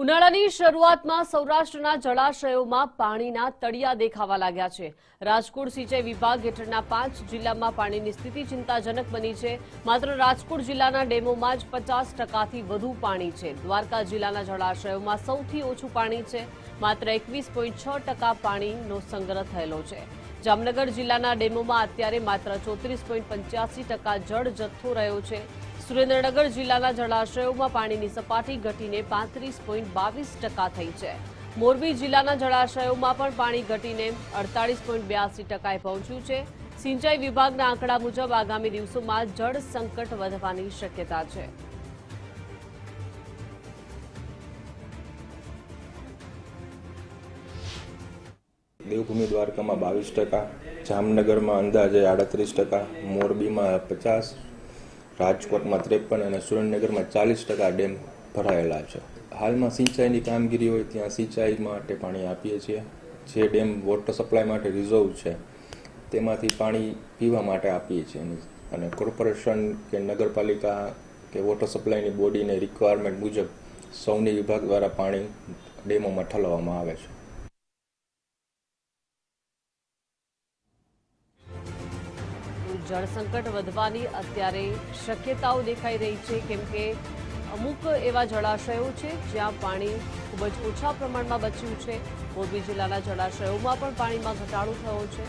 ઉનાળાની શરૂઆતમાં સૌરાષ્ટ્રના જળાશયોમાં પાણીના તળિયા દેખાવા લાગ્યા છે। રાજકોટ સિંચાઈ વિભાગ હેઠળના 5 જિલ્લામાં પાણીની સ્થિતિ ચિંતાજનક બની છે। માત્ર રાજકોટ જિલ્લાના ડેમોમાં જ 50%થી વધુ પાણી છે। દ્વારકા જિલ્લાના જળાશયોમાં સૌથી ઓછું પાણી છે, માત્ર 21.6% પાણીનો સંગ્રહ થયેલો છે। જામનગર જિલ્લાના ડેમોમાં અત્યારે માત્ર 34.85% જળ જથ્થો રહ્યો છે। સુરેન્દ્રનગર જિલ્લાના જળાશયોમાં પાણીની સપાટી ઘટીને 35.22% થઈ છે। મોરબી જિલ્લાના જળાશયોમાં પણ પાણી ઘટીને 48.82%એ પહોંચ્યું છે। સિંચાઈ વિભાગના આંકડા મુજબ આગામી દિવસોમાં જળ સંકટ વધવાની શક્યતા છે। દેવભૂમિ દ્વારકામાં 22%, જામનગરમાં અંદાજે 38%, મોરબીમાં 50%, રાજકોટમાં 53% અને સુરેન્દ્રનગરમાં 40% ડેમ ભરાયેલા છે। હાલમાં સિંચાઈની કામગીરી હોય ત્યાં સિંચાઈ માટે પાણી આપીએ છીએ। જે ડેમ વોટર સપ્લાય માટે રિઝર્વ છે તેમાંથી પાણી પીવા માટે આપીએ છીએ અને કોર્પોરેશન કે નગરપાલિકા કે વોટર સપ્લાયની બોડીને રિક્વાયરમેન્ટ મુજબ સૌની વિભાગ દ્વારા પાણી ડેમોમાં ઠલવવામાં આવે છે। જળ સંકટ વધવાની અત્યારે શક્યતાઓ દેખાઈ રહી છે, કેમ કે અમુક એવા જળાશયો છે જ્યાં પાણી ખૂબ જ ઓછા પ્રમાણમાં બચ્યું છે। મોરબી જિલ્લાના જળાશયોમાં પણ પાણીમાં ઘટાડો થયો છે।